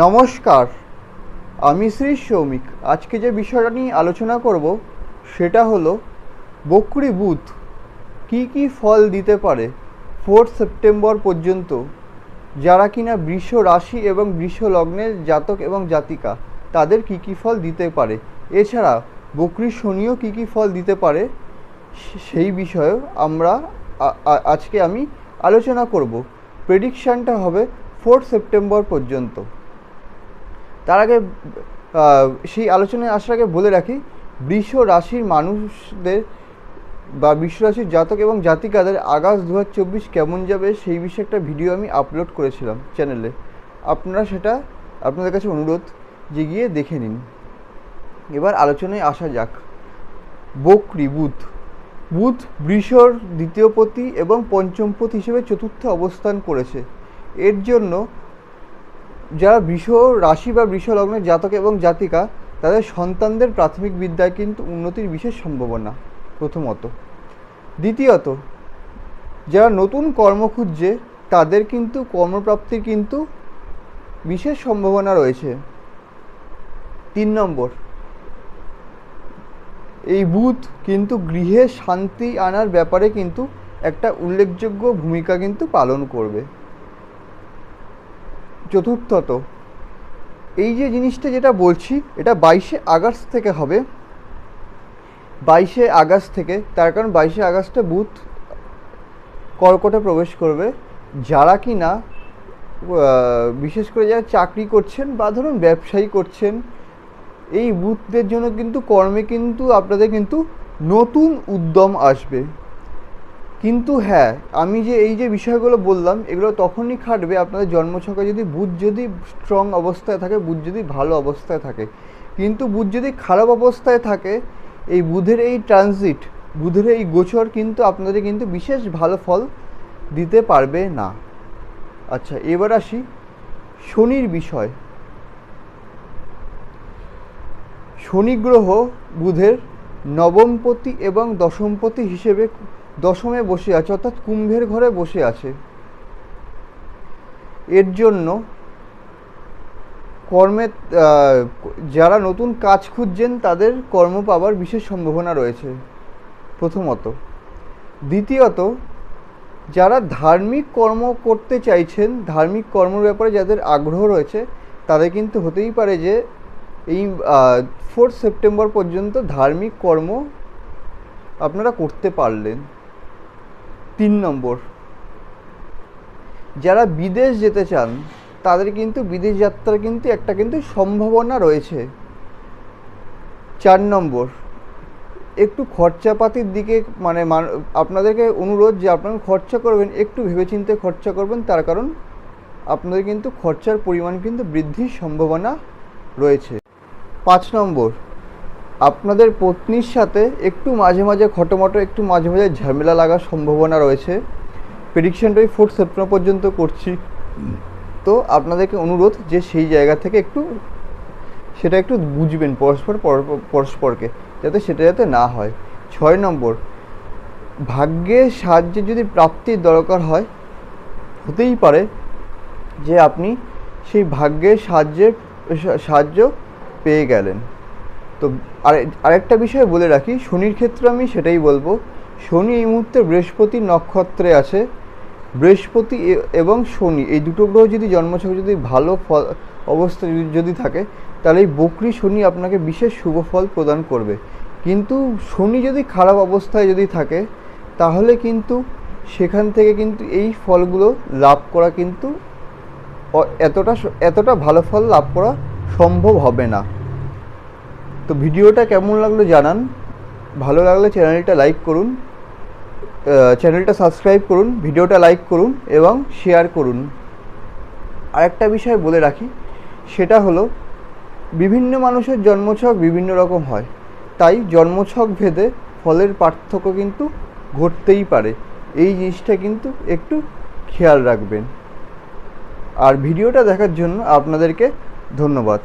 নমস্কার, আমি শ্রী সৌমিক। আজকে যে বিষয়টা নিয়ে আলোচনা করব সেটা হলো বকরি বুধ কি কি ফল দিতে পারে 4 সেপ্টেম্বর পর্যন্ত, যারা কিনা বৃষ রাশি এবং বৃষ লগ্নের জাতক এবং জাতিকা তাদের কি কি ফল দিতে পারে। এছাড়া বকরি শনিও কি কি ফল দিতে পারে সেই বিষয়েও আজকে আমি আলোচনা করব। প্রেডিকশানটা হবে 4 সেপ্টেম্বর পর্যন্ত। তার আগে সেই আলোচনায় আসার আগে বলে রাখি, বৃষ রাশির মানুষদের বা বৃষ রাশির জাতক এবং জাতিকাদের আগস্ট 2024 কেমন যাবে সেই বিষয়ে একটা ভিডিও আমি আপলোড করেছিলাম চ্যানেলে। সেটা আপনাদের কাছে অনুরোধ যে গিয়ে দেখে নিন। এবার আলোচনায় আসা যাক। বকরি বুধ বৃষর দ্বিতীয় পতি এবং পঞ্চম পতি হিসেবে চতুর্থে অবস্থান করেছে। এর জন্য যারা বৃষ রাশি বা বৃষ লগ্নের জাতক এবং জাতিকা তাদের সন্তানদের প্রাথমিক বিদ্যায় কিন্তু উন্নতির বিশেষ সম্ভাবনা প্রথমত। দ্বিতীয়ত, যারা নতুন কর্ম খুঁজছে তাদের কিন্তু কর্মপ্রাপ্তির কিন্তু বিশেষ সম্ভাবনা রয়েছে। 3 নম্বর, এই বুধ কিন্তু গৃহে শান্তি আনার ব্যাপারে কিন্তু একটা উল্লেখযোগ্য ভূমিকা কিন্তু পালন করবে। চতুর্থত, এই যে জিনিসটা যেটা বলছি এটা 22শে আগস্ট থেকে হবে। 22শে আগস্ট থেকে, তার কারণ 22শে আগস্টে বুধ কর্কটে প্রবেশ করবে। যারা কি না বিশেষ করে যারা চাকরি করছেন বা ধরুন ব্যবসায়ী করছেন, এই বুধদের জন্য কিন্তু কর্মে কিন্তু আপনাদের কিন্তু নতুন উদ্যম আসবে। কিন্তু হ্যাঁ, আমি যে এই যে বিষয়গুলো বললাম এগুলো তখনই খাটবে আপনাদের জন্মছকে যদি বুধ যদি স্ট্রং অবস্থায় থাকে, বুধ যদি ভালো অবস্থায় থাকে। কিন্তু বুধ যদি খারাপ অবস্থায় থাকে, এই বুধের এই ট্রানজিট, বুধের এই গোচর কিন্তু আপনাদের কিন্তু বিশেষ ভালো ফল দিতে পারবে না। আচ্ছা, এবার আসি শনির বিষয়। শনি গ্রহ বুধের নবমপতি এবং দশমপতি হিসেবে দশমে বসে আছে, অর্থাৎ কুম্ভের ঘরে বসে আছে। এর জন্য কর্মে যারা নতুন কাজ খুঁজছেন তাদের কর্ম পাওয়ার বিশেষ সম্ভাবনা রয়েছে প্রথমত। দ্বিতীয়ত, যারা ধার্মিক কর্ম করতে চাইছেন, ধার্মিক কর্মের ব্যাপারে যাদের আগ্রহ রয়েছে তাদের কিন্তু হতেই পারে যে এই 4 সেপ্টেম্বর পর্যন্ত ধার্মিক কর্ম আপনারা করতে পারলেন। 3 নম্বর, যারা বিদেশ যেতে চান তাদের কিন্তু বিদেশ যাত্রার কিন্তু একটা কিন্তু সম্ভাবনা রয়েছে। 4 নম্বর, একটু খরচাপাতির দিকে আপনাদেরকে অনুরোধ যে আপনারা খরচা করবেন একটু ভেবেচিন্তে খরচা করবেন, তার কারণ আপনাদের কিন্তু খরচার পরিমাণ কিন্তু বৃদ্ধির সম্ভাবনা রয়েছে। 5 নম্বর, আপনাদের পত্নীর সাথে একটু মাঝে মাঝে খটোমটো একটু মাঝে মাঝে ঝামেলা লাগার সম্ভাবনা রয়েছে। প্রেডিকশনটা 4 সেপ্টেম্বর পর্যন্ত করছি, তো আপনাদেরকে অনুরোধ যে সেই জায়গা থেকে সেটা একটু বুঝবেন পরস্পরকে, যাতে না হয়। 6 নম্বর, ভাগ্যের সাহায্যে যদি প্রাপ্তির দরকার হয়, হতেই পারে যে আপনি সেই ভাগ্যের সাহায্য পেয়ে গেলেন। তো আরেকটা বিষয় বলে রাখি, শনির ক্ষেত্রে আমি সেটাই বলবো। শনি এই মুহূর্তে বৃহস্পতির নক্ষত্রে আছে। বৃহস্পতি এবং শনি এই দুটো গ্রহ যদি জন্মছকে যদি ভালো ফল অবস্থা যদি থাকে, তাহলে এই বকরি শনি আপনাকে বিশেষ শুভ ফল প্রদান করবে। কিন্তু শনি যদি খারাপ অবস্থায় যদি থাকে, তাহলে কিন্তু সেখান থেকে কিন্তু এই ফলগুলো লাভ করা কিন্তু এতটা ভালো ফল লাভ করা সম্ভব হবে না। তো ভিডিওটা কেমন লাগলো জানান। ভালো লাগলে চ্যানেলটা লাইক করুন, চ্যানেলটা সাবস্ক্রাইব করুন, ভিডিওটা লাইক করুন এবং শেয়ার করুন। আরেকটা বিষয় বলে রাখি, সেটা হলো বিভিন্ন মানুষের জন্মছক বিভিন্ন রকম হয়, তাই জন্মছক ভেদে ফলের পার্থক্য কিন্তু ঘটতেই পারে। এই জিনিসটা কিন্তু একটু খেয়াল রাখবেন। আর ভিডিওটা দেখার জন্য আপনাদেরকে ধন্যবাদ।